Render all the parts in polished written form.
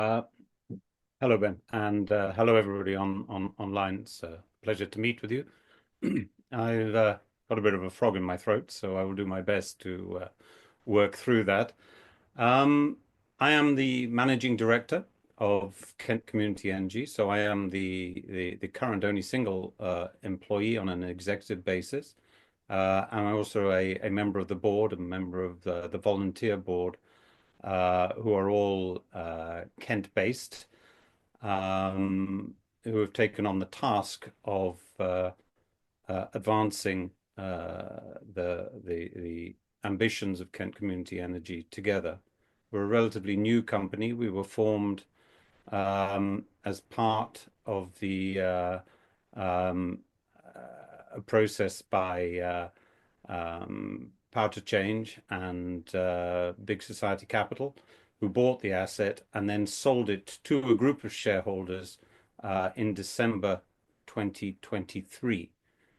Uh, Hello, Ben, and hello everybody online. It's a pleasure to meet with you. I've got a bit of a frog in my throat, so I will do my best to work through that. Um, I am the managing director of Kent Community Energy, so I am the current only single employee on an executive basis. And I'm also a member of the board, a member of the volunteer board, who are all Kent-based, who have taken on the task of advancing the ambitions of Kent Community Energy together. We're a relatively new company. We were formed as part of um, a process by Power to Change and Big Society Capital, who bought the asset and then sold it to a group of shareholders in December 2023.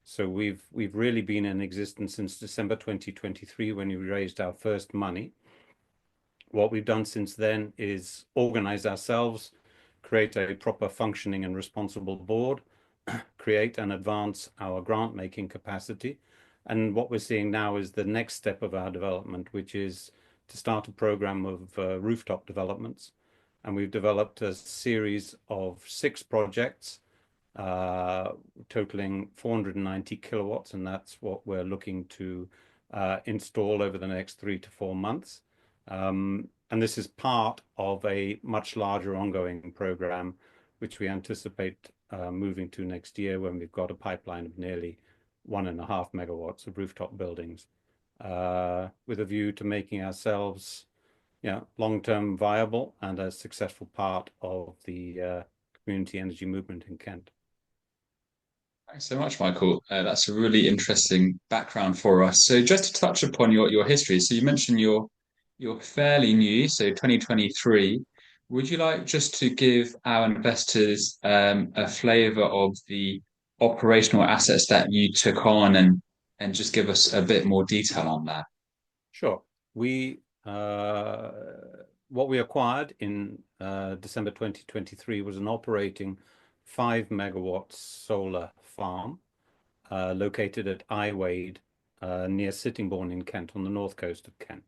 So we've really been in existence since December 2023 when we raised our first money. What we've done since then is organize ourselves, create a proper functioning and responsible board, create and advance our grant making capacity. And what we're seeing now is the next step of our development, which is to start a program of rooftop developments. And we've developed a series of 6 projects uh, totaling 490 kilowatts, and that's what we're looking to install over the next 3 to 4 months. And this is part of a much larger ongoing program, which we anticipate moving to next year when we've got a pipeline of nearly 1.5 megawatts of rooftop buildings, with a view to making ourselves, long-term viable and a successful part of the community energy movement in Kent. Thanks so much, Michael. That's a really interesting background for us. So, just to touch upon your history, so you mentioned you're fairly new, so 2023. Would you like just to give our investors a flavor of the operational assets that you took on and just give us a bit more detail on that? Sure. We What we acquired in December 2023 was an operating 5 megawatt solar farm located at Iwade near Sittingbourne in Kent on the north coast of Kent.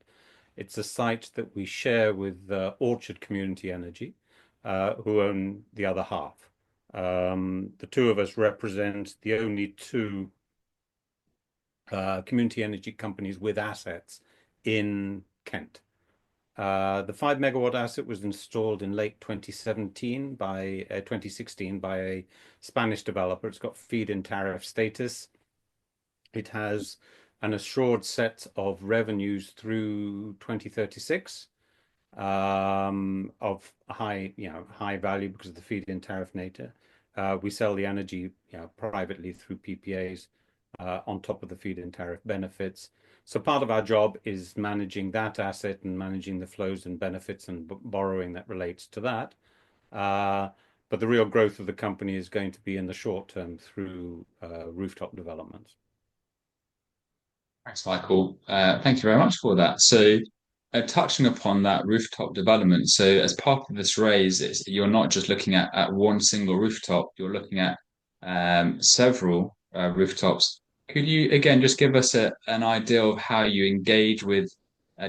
It's a site that we share with Orchard Community Energy, who own the other half. The two of us represent the only two community energy companies with assets in Kent. The 5 megawatt asset was installed in late 2016 by a Spanish developer. It's got feed-in tariff status. It has an assured set of revenues through 2036, of high value because of the feed-in tariff nature. We sell the energy, privately through PPAs, on top of the feed-in tariff benefits. So part of our job is managing that asset and managing the flows and benefits and borrowing that relates to that. Uh, but the real growth of the company is going to be in the short term through rooftop developments. Thanks, Michael. Thank you very much for that. So, touching upon that rooftop development, so as part of this raise, you're not just looking at one single rooftop, you're looking at several rooftops. Could you again just give us an idea of how you engage with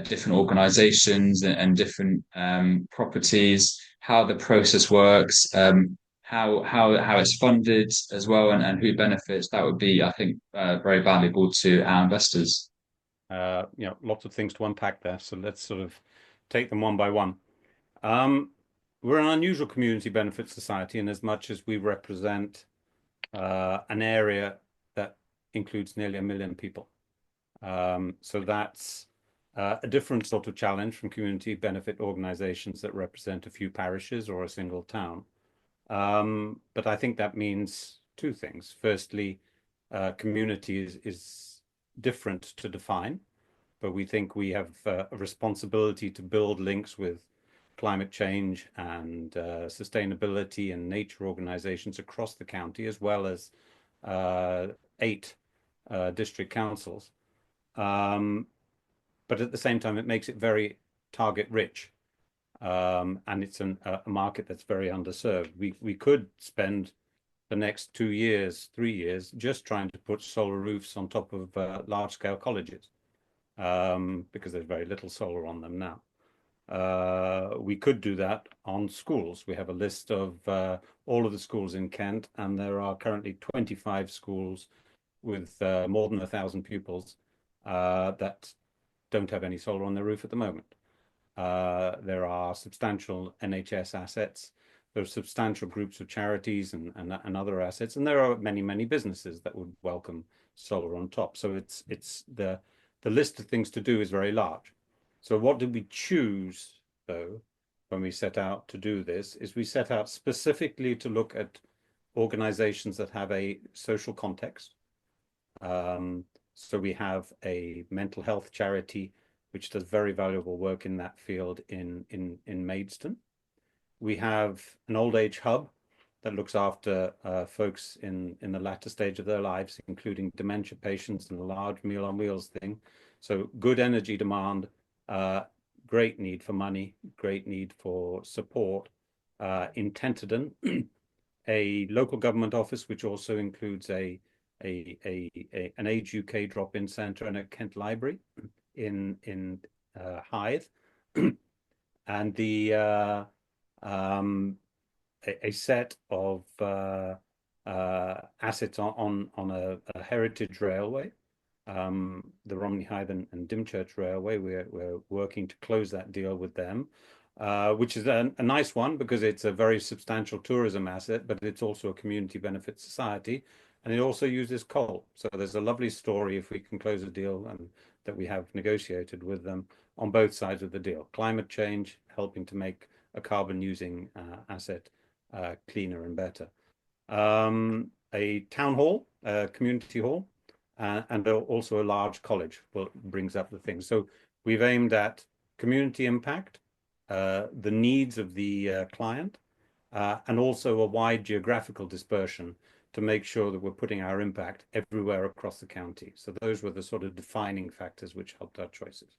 different organizations and different properties, how the process works, how it's funded as well, and who benefits? That would be, I think, very valuable to our investors. Lots of things to unpack there. So let's sort of take them one by one. Um, we're an unusual community benefit society in as much as we represent an area that includes nearly 1 million people. So that's a different sort of challenge from community benefit organizations that represent a few parishes or a single town. But I think that means two things. Firstly, community is different to define, but we think we have a responsibility to build links with climate change and sustainability and nature organizations across the county, as well as 8 district councils. Um, but at the same time, it makes it very target rich. and it's a market that's very underserved. We could spend the next 2 years, 3 years, just trying to put solar roofs on top of large-scale colleges, because there's very little solar on them now. We could do that on schools. We have a list of all of the schools in Kent, and there are currently 25 schools with more than 1,000 pupils that don't have any solar on their roof at the moment. There are substantial NHS assets. There are substantial groups of charities and other assets, and there are many, many businesses that would welcome solar on top. So it's the list of things to do is very large. So what did we choose, though, when we set out to do this, is we set out specifically to look at organizations that have a social context. So we have a mental health charity which does very valuable work in that field in Maidstone. We have an old age hub that looks after folks in the latter stage of their lives, including dementia patients and a large Meal on Wheels thing. So good energy demand, great need for money, great need for support. In Tenterden, a local government office, which also includes an Age UK drop-in centre and a Kent Library in Hythe, and a set of assets on a heritage railway, the Romney Hythe and Dymchurch Railway. We're working to close that deal with them, which is a nice one because it's a very substantial tourism asset, but it's also a community benefit society, and it also uses coal. So there's a lovely story if we can close a deal and that we have negotiated with them on both sides of the deal. Climate change, helping to make a carbon using asset cleaner and better. A town hall, a community hall, and also a large college brings up the thing. So we've aimed at community impact, the needs of the client, and also a wide geographical dispersion to make sure that we're putting our impact everywhere across the county. So those were the sort of defining factors which helped our choices.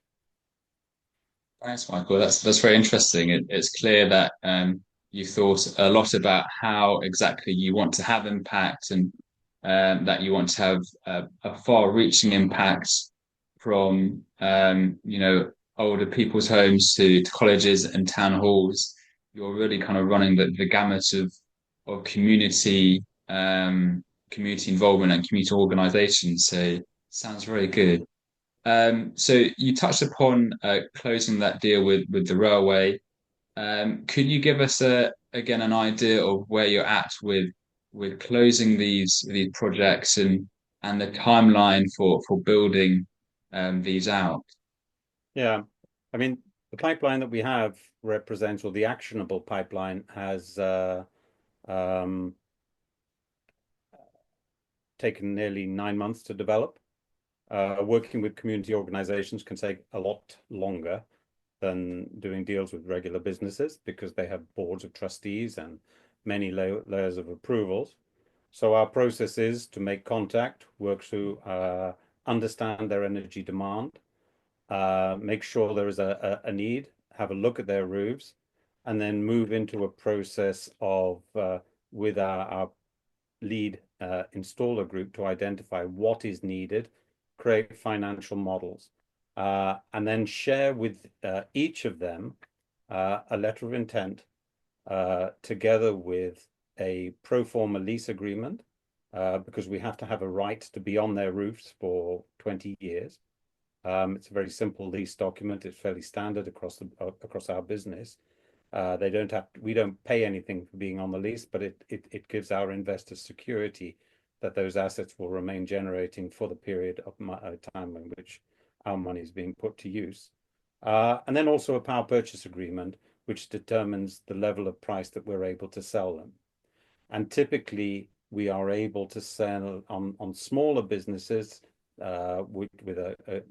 Thanks, Michael. That's very interesting. It's clear that you thought a lot about how exactly you want to have impact, and that you want to have a far-reaching impact from older people's homes to colleges and town halls. You're really kind of running the gamut of community involvement and community organisation. So sounds very good. So you touched upon closing that deal with the railway. Could you give us again an idea of where you're at with closing these projects and the timeline for building these out? Yeah, I mean, the pipeline that we have represents, or the actionable pipeline has um, taken nearly 9 months to develop. Working with community organizations can take a lot longer than doing deals with regular businesses because they have boards of trustees and many layers of approvals. So our process is to make contact, work through, understand their energy demand, make sure there is a need, have a look at their roofs, and then move into a process of with our lead installer group to identify what is needed, create financial models, and then share with each of them a letter of intent together with a pro forma lease agreement, because we have to have a right to be on their roofs for 20 years. It's a very simple lease document. It's fairly standard across our business. We don't pay anything for being on the lease, but it gives our investors security that those assets will remain generating for the period of time in which our money is being put to use. And then also a power purchase agreement, which determines the level of price that we're able to sell them. And typically, we are able to sell on smaller businesses with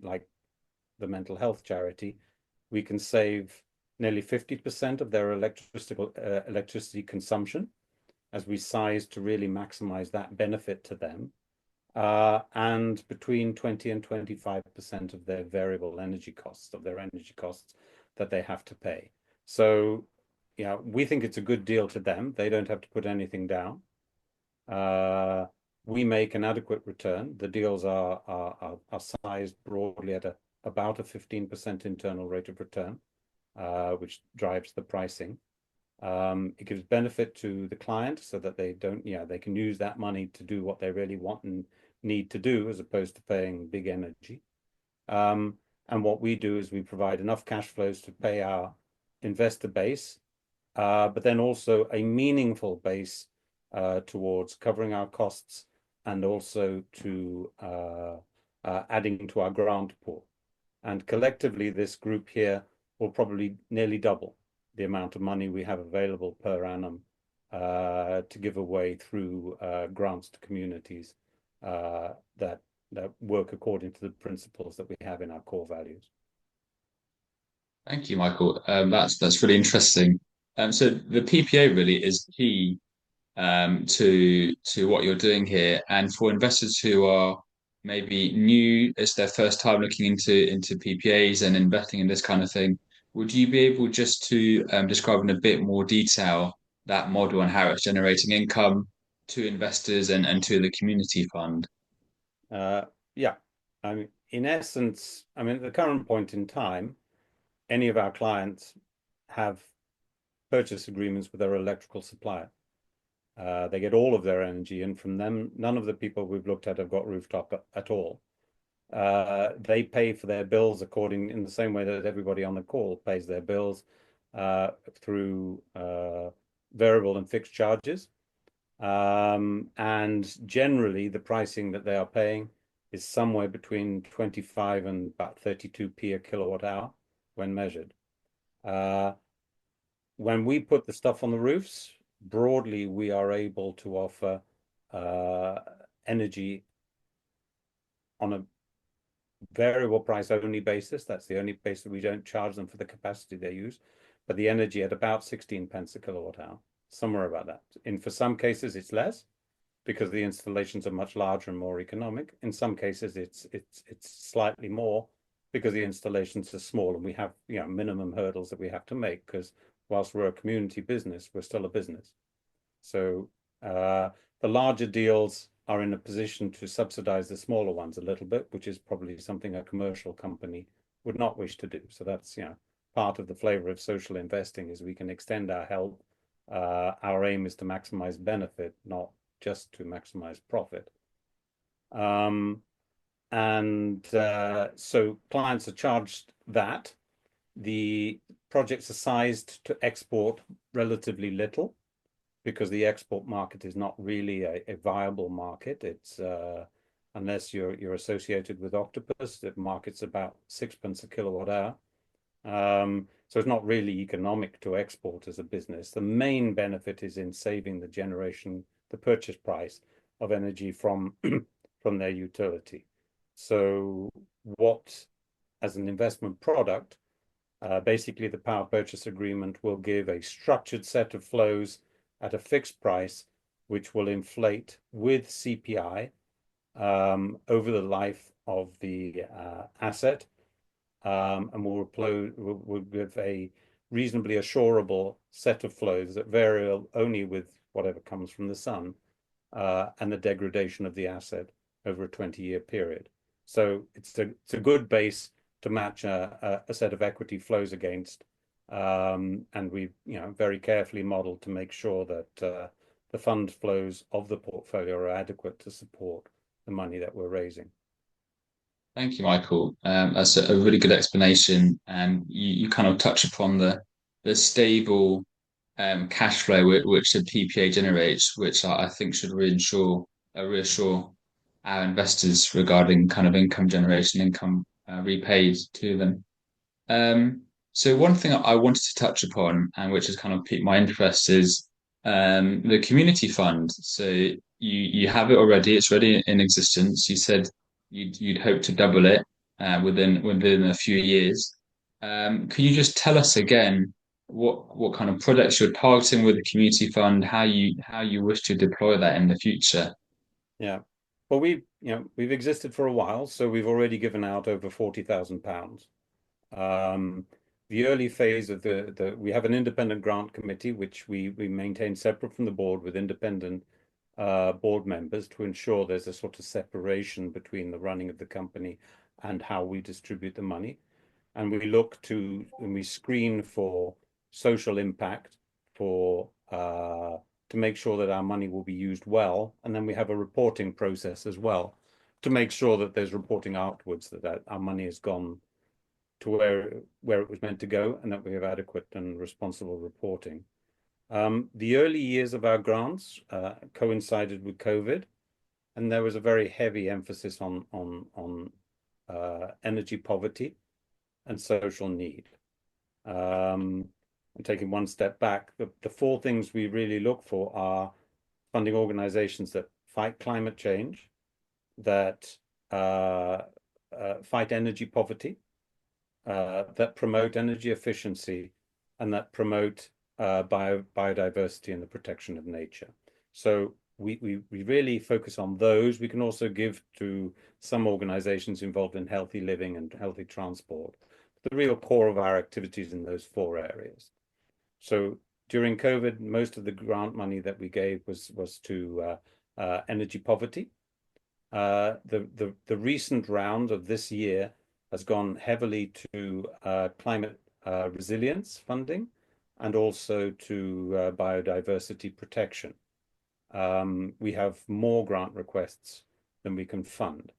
like the mental health charity. We can save nearly 50% of their electricity consumption as we size to really maximize that benefit to them, and between 20 and 25% of their variable energy costs, that they have to pay. So, we think it's a good deal to them. They don't have to put anything down. Uh, we make an adequate return. The deals are sized broadly at about a 15% internal rate of return, which drives the pricing. It gives benefit to the client so that they don't, they can use that money to do what they really want and need to do as opposed to paying big energy. And what we do is we provide enough cash flows to pay our investor base, but then also a meaningful base towards covering our costs and also to adding to our grant pool. And collectively, this group here will probably nearly double the amount of money we have available per annum to give away through grants to communities that work according to the principles that we have in our core values. Thank you, Michael. That's really interesting. So the PPA really is key to what you're doing here, and for investors who are maybe new, it's their first time looking into PPAs and investing in this kind of thing. Would you be able just to describe in a bit more detail that model and how it's generating income to investors and to the community fund? Uh, yeah, I mean, in essence, I mean, at the current point in time, any of our clients have purchase agreements with their electrical supplier. They get all of their energy in from them. None of the people we've looked at have got rooftop at all. They pay for their bills according in the same way that everybody on the call pays their bills through variable and fixed charges. And generally, the pricing that they are paying is somewhere between 25 and about 32p a kilowatt hour when measured. Uh, when we put the stuff on the roofs, broadly, we are able to offer uh, energy on a variable price only basis. That's the only basis we don't charge them for the capacity they use, but the energy at about 16 pence a kilowatt hour, somewhere about that. In for some cases, it's less because the installations are much larger and more economic. In some cases, it's slightly more because the installations are small and we have minimum hurdles that we have to make because whilst we're a community business, we're still a business. So the larger deals are in a position to subsidize the smaller ones a little bit, which is probably something a commercial company would not wish to do. So that's part of the flavor of social investing is we can extend our help. Our aim is to maximize benefit, not just to maximize profit. And so clients are charged that. The projects are sized to export relatively little because the export market is not really a viable market. It's unless you're associated with Octopus, the market's about 6 pence a kilowatt hour. So it's not really economic to export as a business. The main benefit is in saving the purchase price of energy from from their utility. So what, as an investment product, basically the power purchase agreement will give a structured set of flows at a fixed price, which will inflate with CPI over the life of the asset, and will give a reasonably assurable set of flows that vary only with whatever comes from the sun and the degradation of the asset over a 20-year period. So it's a good base to match a set of equity flows against. And we've very carefully modeled to make sure that the fund flows of the portfolio are adequate to support the money that we're raising. Thank you, Michael. That's a really good explanation, and you kind of touch upon the stable cash flow which the PPA generates, which I think should reassure our investors regarding kind of income generation, income repaid to them. So one thing I wanted to touch upon, and which has kind of piqued my interest, is the community fund. So you have it already; it's already in existence. You said you'd hope to double it within a few years. Can you just tell us again what kind of products you're targeting with the community fund, how you wish to deploy that in the future? Yeah. Well, we've existed for a while, so we've already given out over £40,000. the early phase of we have an independent grant committee, which we maintain separate from the board with independent board members to ensure there's a sort of separation between the running of the company and how we distribute the money. And we look to, and we screen for social impact for to make sure that our money will be used well. And then we have a reporting process as well to make sure that there's reporting afterwards that our money has gone to where it was meant to go and that we have adequate and responsible reporting. The early years of our grants coincided with COVID, and there was a very heavy emphasis on energy poverty and social need. And taking one step back, the four things we really look for are funding organizations that fight climate change, that fight energy poverty, that promote energy efficiency, and that promote biodiversity and the protection of nature. So we really focus on those. We can also give to some organizations involved in healthy living and healthy transport. The real core of our activities in those four areas. So during COVID, most of the grant money that we gave was to energy poverty. The recent round of this year has gone heavily to climate resilience funding and also to biodiversity protection. We have more grant requests than we can fund.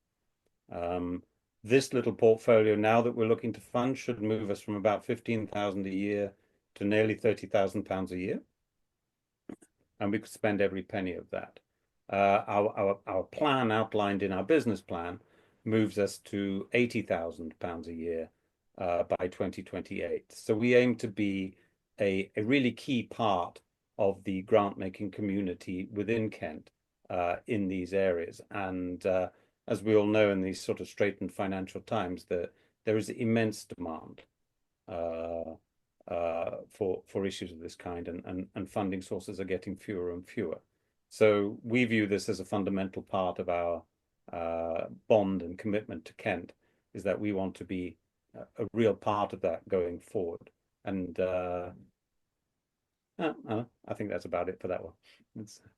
This little portfolio now that we're looking to fund should move us from about 15,000 a year to nearly £30,000 a year. And we could spend every penny of that. Our plan outlined in our business plan moves us to £80,000 a year by 2028. So we aim to be a really key part of the grant making community within Kent in these areas. And as we all know in these sort of straitened financial times, there is immense demand for issues of this kind, and funding sources are getting fewer and fewer. So we view this as a fundamental part of our bond and commitment to Kent, is that we want to be a real part of that going forward. And I think that's about it for that one.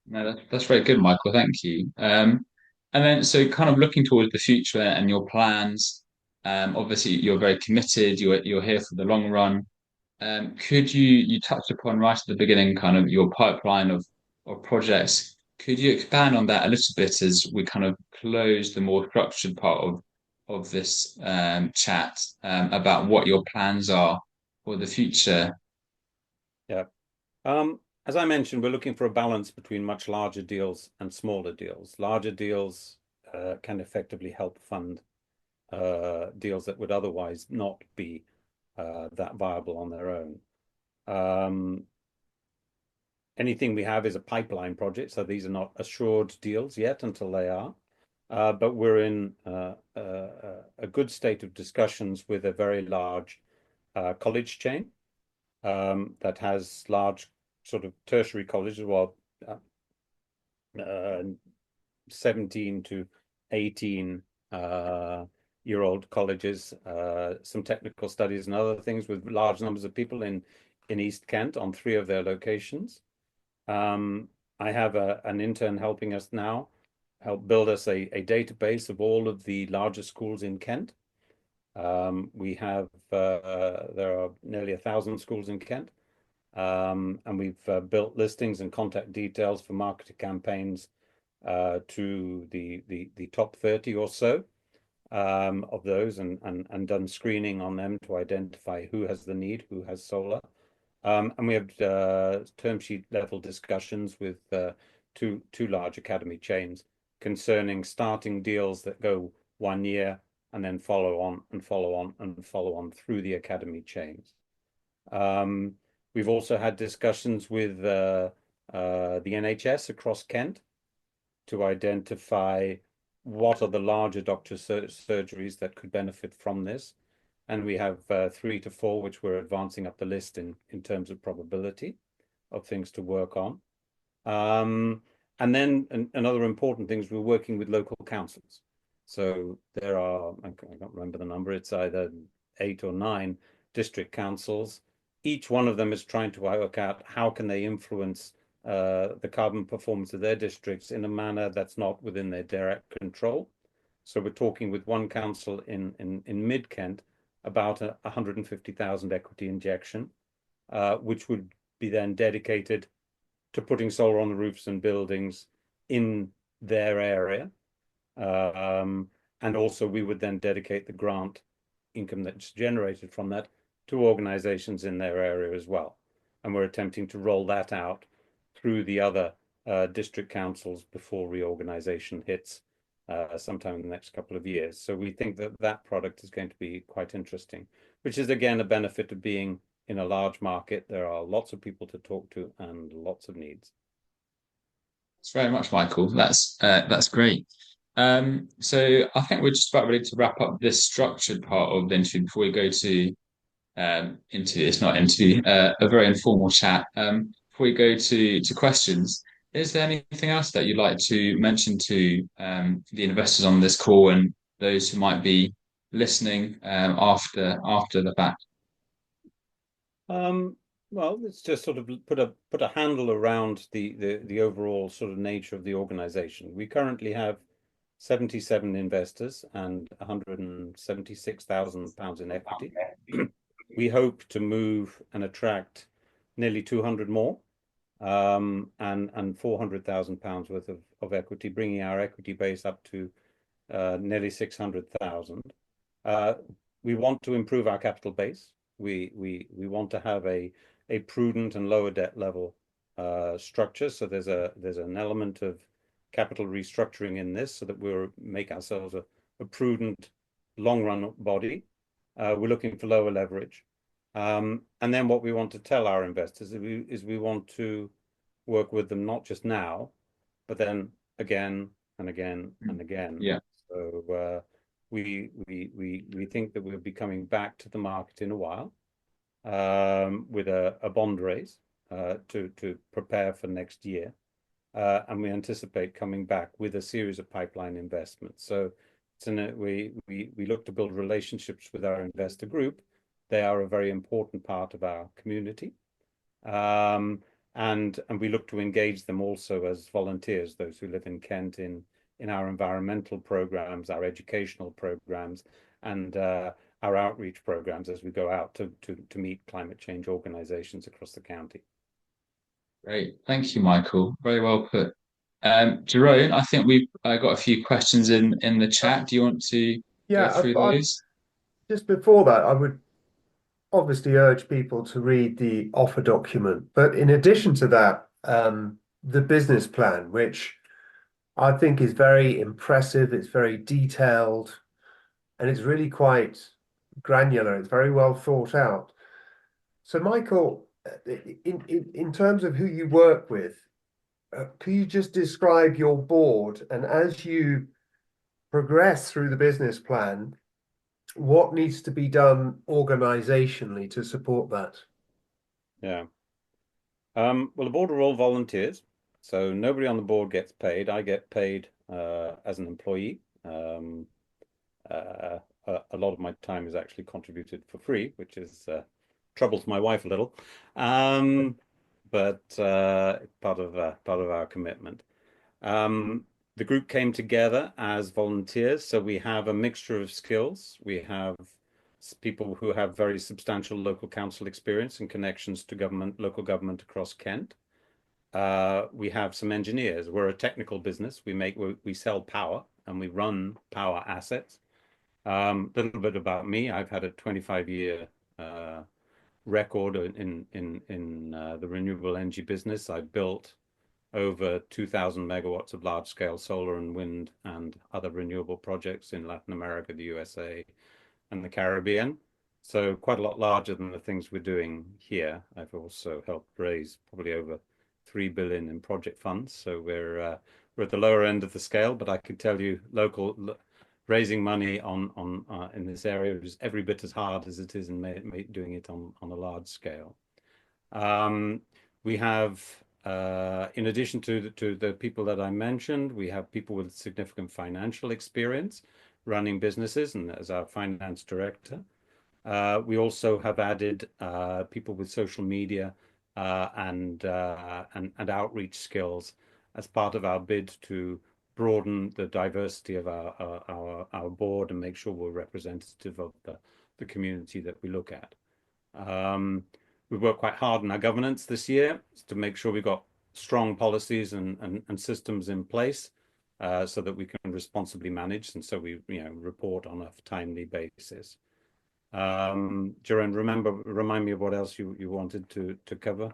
No, that's very good, Michael. Thank you. And then, so kind of looking towards the future and your plans. Obviously, you're very committed. You're here for the long run. Could you touched upon right at the beginning, kind of your pipeline of projects. Could you expand on that a little bit as we kind of close the more structured part of this chat about what your plans are for the future? Yeah. As I mentioned, we're looking for a balance between much larger deals and smaller deals. Larger deals can effectively help fund deals that would otherwise not be that viable on their own. Anything we have is a pipeline project, so these are not assured deals yet until they are. But we're in a good state of discussions with a very large college chain that has large sort of tertiary colleges, well, 17 to 18 year old colleges, some technical studies and other things with large numbers of people in East Kent on 3 of their locations. I have an intern helping us now, help build us a database of all of the larger schools in Kent. We have there are nearly 1,000 schools in Kent, and we've built listings and contact details for marketing campaigns to the top 30 or so of those, and done screening on them to identify who has the need, who has solar. And we have term sheet level discussions with two large academy chains concerning starting deals that go 1 year and then follow on and follow on and follow on through the academy chains. We've also had discussions with the NHS across Kent to identify what are the larger doctor surgeries that could benefit from this. And we have 3 to 4, which we're advancing up the list in terms of probability of things to work on. And then another important thing is we're working with local councils. So there are, I can't remember the number, it's either 8 or 9 district councils. Each one of them is trying to work out how can they influence the carbon performance of their districts in a manner that's not within their direct control. So we're talking with one council in Mid Kent about 150,000 equity injection, which would be then dedicated to putting solar on the roofs and buildings in their area. And also we would then dedicate the grant income that's generated from that to organizations in their area as well. And we're attempting to roll that out through the other district councils before reorganization hits sometime in the next couple of years. So we think that that product is going to be quite interesting, which is again a benefit of being in a large market. There are lots of people to talk to and lots of needs. Thanks very much, Michael. That's great. So I think we're just about ready to wrap up this structured part of the interview before we go to into it's not into a very informal chat. Before we go to questions, is there anything else that you'd like to mention to the investors on this call and those who might be listening after the fact? Well, let's just sort of put a handle around the overall sort of nature of the organization. We currently have 77 investors and 176,000 pounds in equity. We hope to move and attract nearly 200 more, and 400,000 pounds worth of equity, bringing our equity base up to nearly 600,000. We want to improve our capital base. We want to have a prudent and lower debt level structure. So there's an element of capital restructuring in this, so that we'll make ourselves a prudent long run body. We're looking for lower leverage. And then what we want to tell our investors is we want to work with them not just now, but then again and again and again. Yeah. So we think that we'll be coming back to the market in a while with a bond raise to prepare for next year. And we anticipate coming back with a series of pipeline investments. So we look to build relationships with our investor group. They are a very important part of our community. And we look to engage them also as volunteers, those who live in Kent, in our environmental programs, our educational programs, and our outreach programs as we go out to meet climate change organizations across the county. Great. Thank you, Michael. Very well put. Jerome, I think we've got a few questions in the chat. Do you want to go through those? Just before that, I would obviously urge people to read the offer document. But in addition to that, the business plan, which I think is very impressive, it's very detailed, and it's really quite granular. It's very well thought out. So, Michael, in terms of who you work with, can you just describe your board, and as you progress through the business plan, what needs to be done organizationally to support that? Yeah. Well, the board are all volunteers, so nobody on the board gets paid. I get paid as an employee. A lot of my time is actually contributed for free, which is troubles my wife a little, but part of our commitment. The group came together as volunteers, so we have a mixture of skills. We have people who have very substantial local council experience and connections to local government across Kent. We have some engineers. We're a technical business. We sell power and we run power assets. A little bit about me: I've had a 25-year record in the renewable energy business. I built over 2,000 megawatts of large-scale solar and wind and other renewable projects in Latin America, the USA, and the Caribbean. So quite a lot larger than the things we're doing here. I've also helped raise probably over 3 billion in project funds. So we're at the lower end of the scale, but I can tell you, raising money in this area is every bit as hard as it is in doing it on a large scale. We have, in addition to the people that I mentioned, we have people with significant financial experience running businesses, and as our finance director. We also have added people with social media and outreach skills as part of our bid to broaden the diversity of our board and make sure we're representative of the community that we look at. We've worked quite hard on our governance this year to make sure we've got strong policies and systems in place so that we can responsibly manage, and so we report on a timely basis. Jerome, remind me of what else you wanted to cover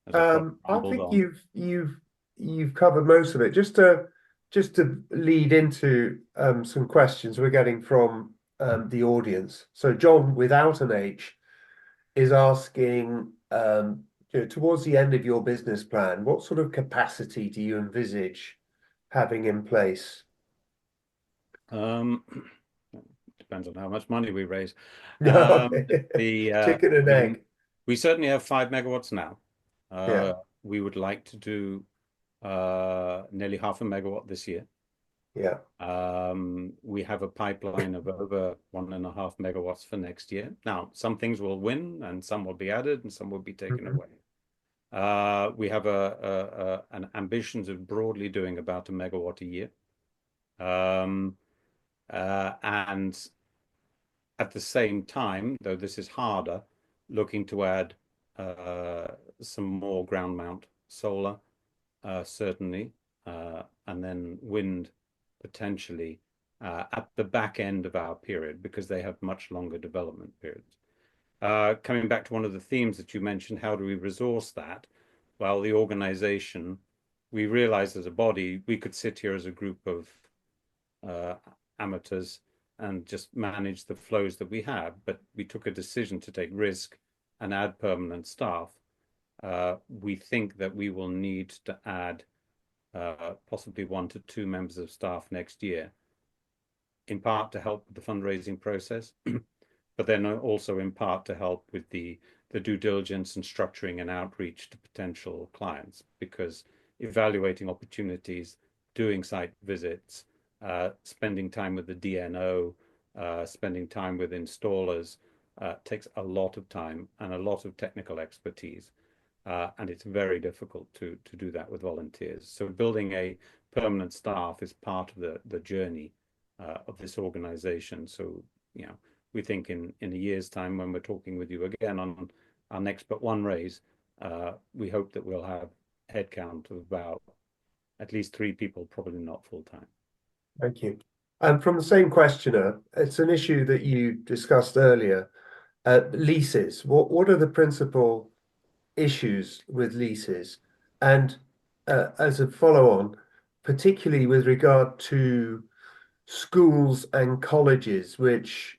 as I've got I rambled think on. you've covered most of it. Just to lead into some questions we're getting from the audience. So John, without an H, is asking, towards the end of your business plan, what sort of capacity do you envisage having in place? Um, depends on how much money we raise. No, I chicken and mean, egg. we certainly have 5 megawatts now. Yeah, We would like to do nearly half a megawatt this year. yeah. We have a pipeline of over 1.5 megawatts for next year. Now, some things will win, and some will be added, and some will be taken Mhm. away. We have an ambitions of broadly doing about a megawatt a year. And at the same time, though this is harder, looking to add some more ground mount solar, certainly, and then wind potentially at the back end of our period because they have much longer development periods. Coming back to one of the themes that you mentioned, how do we resource that? Well, the organization, we realized as a body, we could sit here as a group of uh, amateurs and just manage the flows that we have. But we took a decision to take risk and add permanent staff. We think that we will need to add possibly 1 to 2 members of staff next year, in part to help with the fundraising process, but then also in part to help with the due diligence and structuring and outreach to potential clients, because evaluating opportunities, doing site visits, spending time with the DNO, spending time with installers takes a lot of time and a lot of technical expertise. And it's very difficult to do that with volunteers. So building a permanent staff is part of the journey of this organization. So, we think in a year's time, when we're talking with you again on our next but one raise, we hope that we'll have headcount of about at least 3 people, probably not full time. Thank you. And from the same questioner, it's an issue that you discussed earlier. Leases. What are the principal issues with leases? And as a follow-on, particularly with regard to schools and colleges, which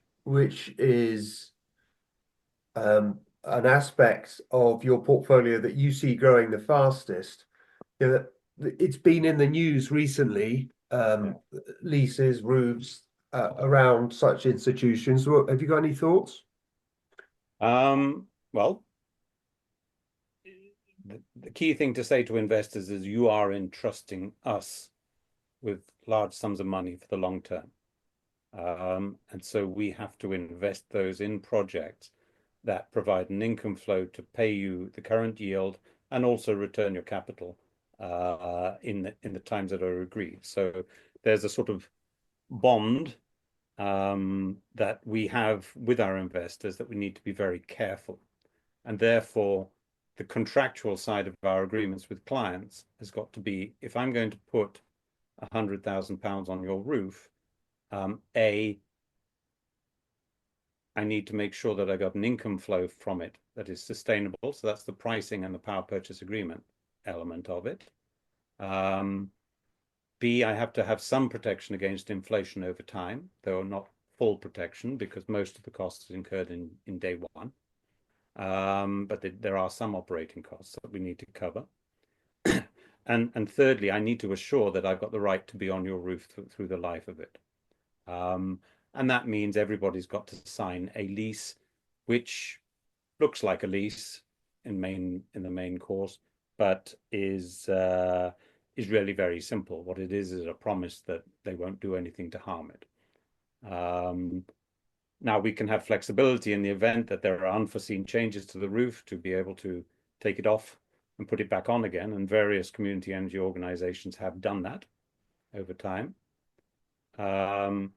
is an aspect of your portfolio that you see growing the fastest. It's been in the news recently, leases, roofs around such institutions. Have you got any thoughts? Well, the key thing to say to investors is you are entrusting us with large sums of money for the long term. And so we have to invest those in projects that provide an income flow to pay you the current yield and also return your capital in the times that are agreed. So there's a sort of bond that we have with our investors that we need to be very careful. And therefore, the contractual side of our agreements with clients has got to be, if I'm going to put £100,000 on your roof, I need to make sure that I got an income flow from it that is sustainable. So that's the pricing and the power purchase agreement element of it. B, I have to have some protection against inflation over time, though not full protection because most of the costs are incurred in day one. But there are some operating costs that we need to cover. And thirdly, I need to assure that I've got the right to be on your roof through the life of it. And that means everybody's got to sign a lease, which looks like a lease in the main course, but is really very simple. What it is a promise that they won't do anything to harm it. Now we can have flexibility in the event that there are unforeseen changes to the roof to be able to take it off and put it back on again. And various community energy organizations have done that over time. And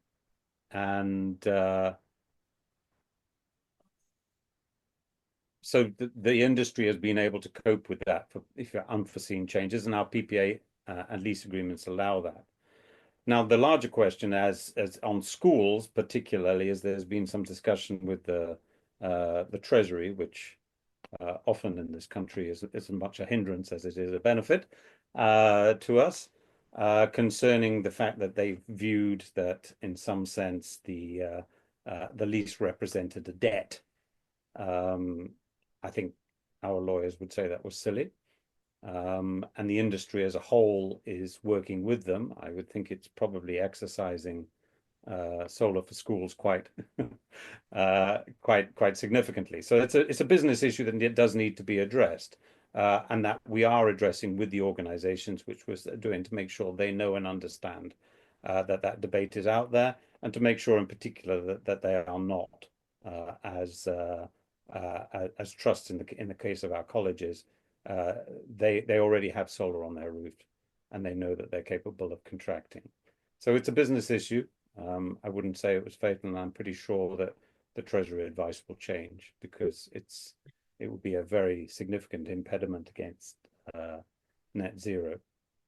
so the industry has been able to cope with that for if you're unforeseen changes, and our PPA and lease agreements allow that. Now, the larger question, as on schools particularly, is there's been some discussion with the Treasury, which often in this country is as much a hindrance as it is a benefit to us, concerning the fact that they viewed that in some sense the lease represented a debt. I think our lawyers would say that was silly. And the industry as a whole is working with them. I would think it's probably exercising solar for schools quite quite significantly. So it's a business issue that it does need to be addressed, and that we are addressing with the organizations which was doing to make sure they know and understand that debate is out there, and to make sure in particular that they are not as trusts in the case of our colleges. They already have solar on their roof, and they know that they're capable of contracting. So it's a business issue. I wouldn't say it was fatal, and I'm pretty sure that the Treasury advice will change, because it would be a very significant impediment against net zero.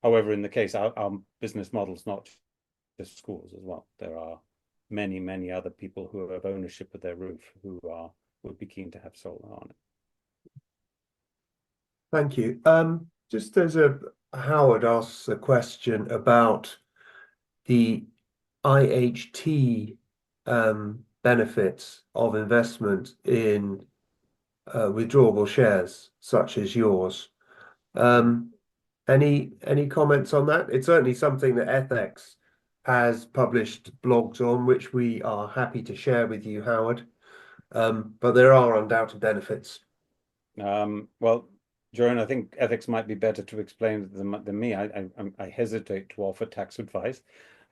However, in the case, our business model is not just schools as well. There are many other people who have ownership of their roof who would be keen to have solar on it. Thank you. Just as Howard asks a question about the IHT benefits of investment in withdrawable shares such as yours. Any comments on that? It's certainly something that Ethex has published blogs on, which we are happy to share with you, Howard. But there are undoubted benefits. Well, Joan, I think Ethex might be better to explain than me. I hesitate to offer tax advice.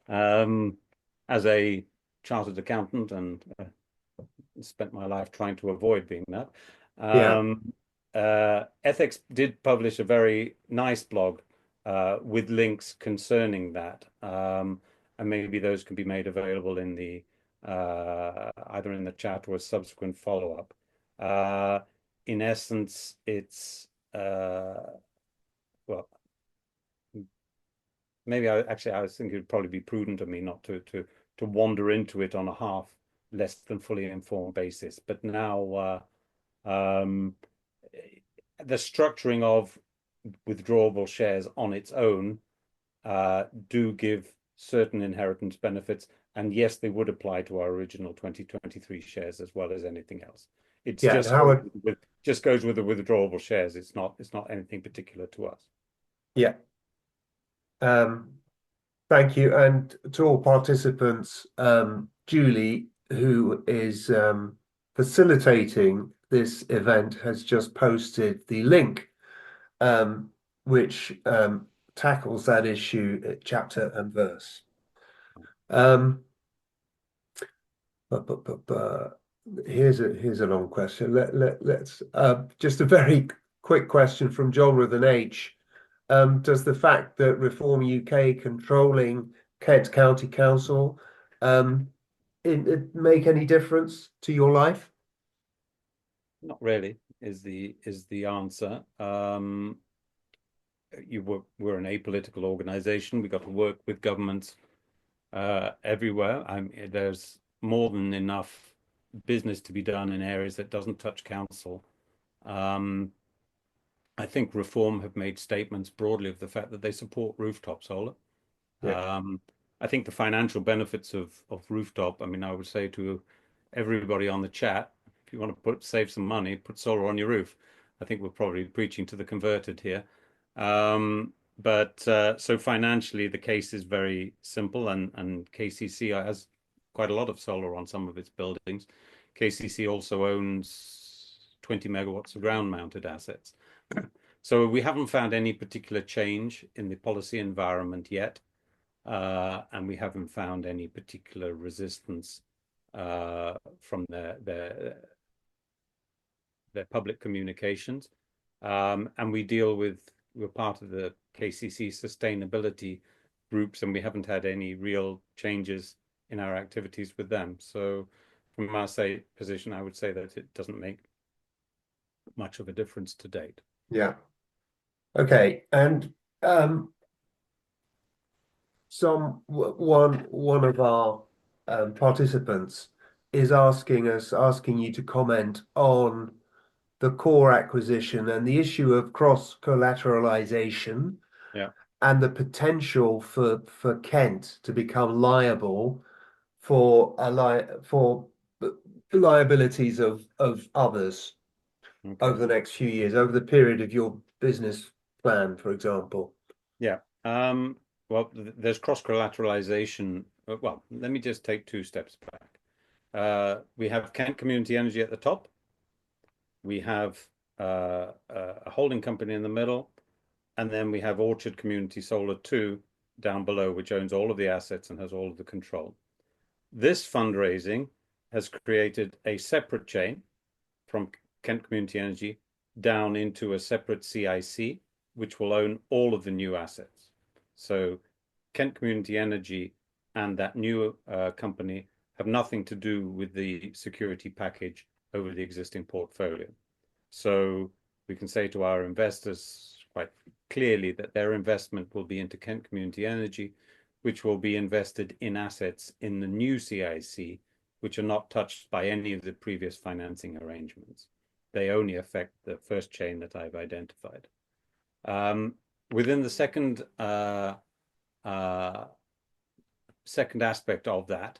As a chartered accountant, and spent my life trying to avoid being that. Ethex did publish a very nice blog with links concerning that, and maybe those can be made available in the either in the chat or a subsequent follow-up. In essence, it's well, maybe I was thinking it would probably be prudent of me not to wander into it on a half less than fully informed basis. But now the structuring of withdrawable shares on its own do give certain inheritance benefits, and yes, they would apply to our original 2023 shares as well as anything else. It's just Howard, just goes with the withdrawable shares. It's not anything particular to us. Yeah. Thank you. And to all participants, Julie, who is facilitating this event, has just posted the link, which tackles that issue at chapter and verse. Here's a long question. Let's just a very quick question from John with an H. Does the fact that Reform UK controlling Kent County Council it make any difference to your life? Not really, is the answer. We're an apolitical organization. We got to work with governments everywhere. There's more than enough business to be done in areas that doesn't touch council. I think Reform have made statements broadly of the fact that they support rooftop solar. Yeah. I think the financial benefits of rooftop, I mean, I would say to everybody on the chat, if you want to save some money, put solar on your roof. I think we're probably preaching to the converted here. So financially, the case is very simple, and KCC has quite a lot of solar on some of its buildings. KCC also owns 20 megawatts of ground-mounted assets. So we haven't found any particular change in the policy environment yet, and we haven't found any particular resistance from their public communications. And we're part of the KCC sustainability groups, and we haven't had any real changes in our activities with them. So from our position, I would say that it doesn't make much of a difference to date. Yeah. Okay. And one of our participants is asking you to comment on the core acquisition and the issue of cross collateralization, Yeah. and the potential for Kent to become liable for liabilities of others over the next few years, over the period of your business plan, for example. Yeah. Well, there's cross-collateralization. Well, let me just take 2 steps back. We have Kent Community Energy at the top. We have a holding company in the middle, and then we have Orchard Community Solar 2 down below, which owns all of the assets and has all of the control. This fundraising has created a separate chain from Kent Community Energy down into a separate CIC, which will own all of the new assets. So Kent Community Energy and that new company have nothing to do with the security package over the existing portfolio. So we can say to our investors quite clearly that their investment will be into Kent Community Energy, which will be invested in assets in the new CIC, which are not touched by any of the previous financing arrangements. They only affect the first chain that I've identified. Within the second aspect of that,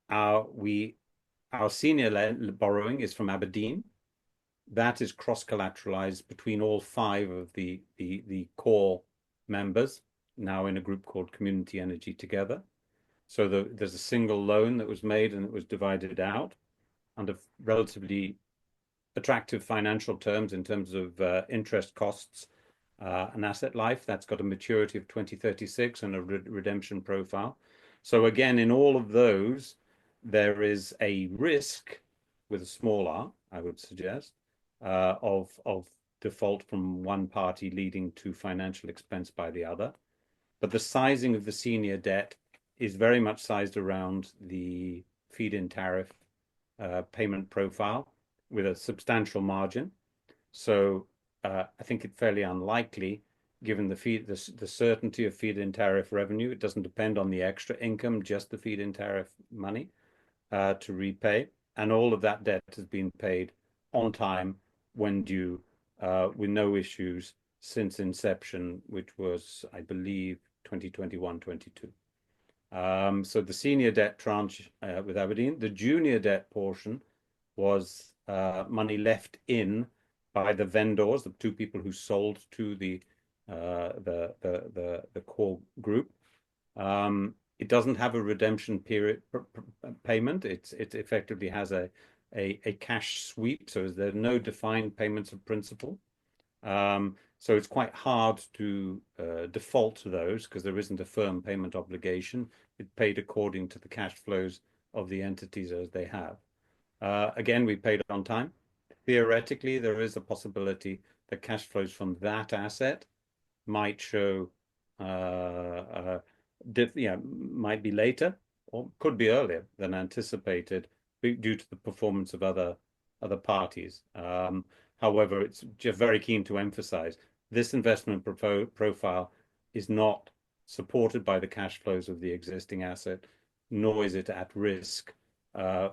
our senior borrowing is from Aberdeen. That is cross-collateralized between all 5 of the core members, now in a group called Community Energy Together. So there's a single loan that was made, and it was divided out under relatively attractive financial terms in terms of interest costs and asset life. That's got a maturity of 2036 and a redemption profile. So again, in all of those, there is a risk with a small r, I would suggest, of default from one party leading to financial expense by the other. But the sizing of the senior debt is very much sized around the feed-in tariff payment profile with a substantial margin. So I think it's fairly unlikely, given the certainty of feed-in tariff revenue. It doesn't depend on the extra income, just the feed-in tariff money to repay. And all of that debt has been paid on time when due, with no issues since inception, which was, I believe, 2021-22. So the senior debt tranche with Aberdeen, the junior debt portion was money left in by the vendors, the 2 people who sold to the core group. It doesn't have a redemption period payment. It effectively has a cash sweep, so there are no defined payments of principal. So it's quite hard to default to those because there isn't a firm payment obligation. It's paid according to the cash flows of the entities as they have. Again, we paid on time. Theoretically, there is a possibility that cash flows from that asset might show, might be later or could be earlier than anticipated due to the performance of other parties. However, it's just very keen to emphasize this investment profile is not supported by the cash flows of the existing asset, nor is it at risk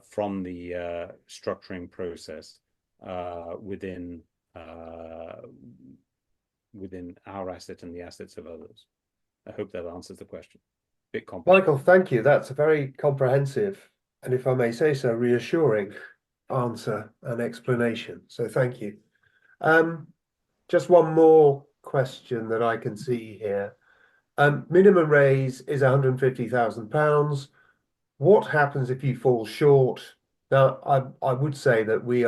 from the structuring process within our asset and the assets of others. I hope that answers the question. Bit complicated. Michael, thank you. That's a very comprehensive, and if I may say so, reassuring answer and explanation. So thank you. Just one more question that I can see here. Minimum raise is £150,000. What happens if you fall short? Now, I would say that we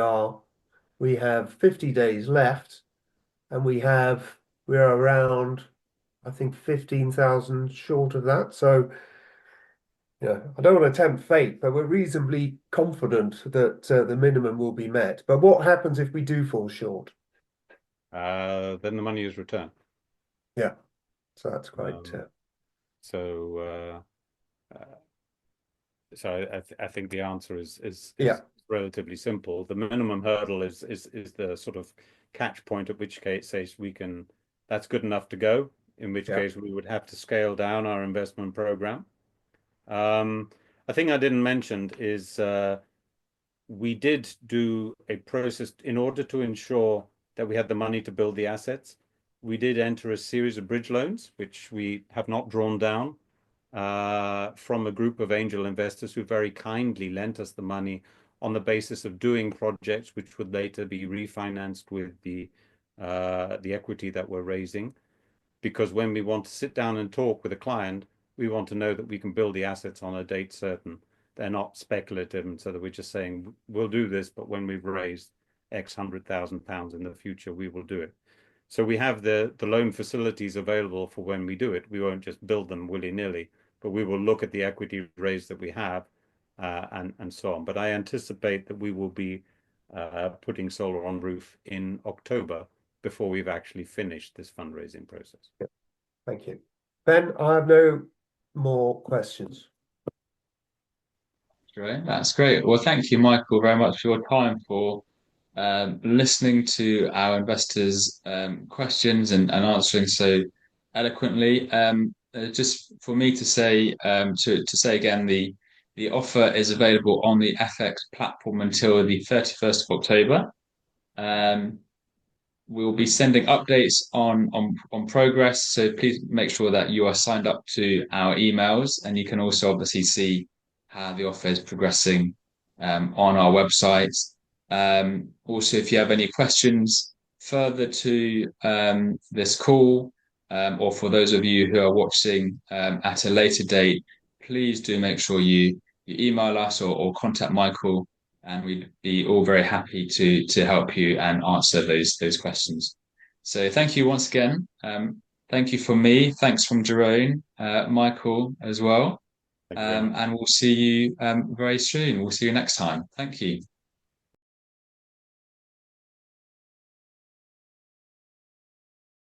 have 50 days left, and we're around, I think, 15,000 short of that. So Yeah, I don't want to tempt fate, but we're reasonably confident that the minimum will be met. But what happens if we do fall short? Then the money is returned. Yeah, so that's quite. So uh, I think the answer is Yeah, relatively simple. The minimum hurdle is the sort of catch point, at which case says we can, that's good enough to go, in which yeah, case we would have to scale down our investment program. A thing I didn't mention is we did do a process in order to ensure that we had the money to build the assets. We did enter a series of bridge loans, which we have not drawn down, from a group of angel investors who very kindly lent us the money on the basis of doing projects which would later be refinanced with the equity that we're raising. Because when we want to sit down and talk with a client, we want to know that we can build the assets on a date certain. They're not speculative, and so that we're just saying we'll do this, but when we've raised X £100,000 in the future, we will do it. So we have the loan facilities available for when we do it. We won't just build them willy-nilly, but we will look at the equity raise that we have, and so on. But I anticipate that we will be putting solar on roof in October before we've actually finished this fundraising process. yeah. Thank you. Ben, I have no more questions. Great, that's great. Well, thank you, Michael, very much for your time, for listening to our investors' questions and answering so eloquently. Just for me to say, to say again, the offer is available on the FX platform until the 31st of October. Um, we'll be sending updates on progress, so please make sure that you are signed up to our emails, and you can also obviously see how the offer is progressing on our website. Also, if you have any questions further to this call, or for those of you who are watching at a later date, please do make sure you email us or contact Michael, and we'd be all very happy to help you and answer those questions. So thank you once again. Thank you from me. Thanks from Jerome, Michael as well. Thank you very much. And we'll see you very soon. We'll see you next time. Thank you.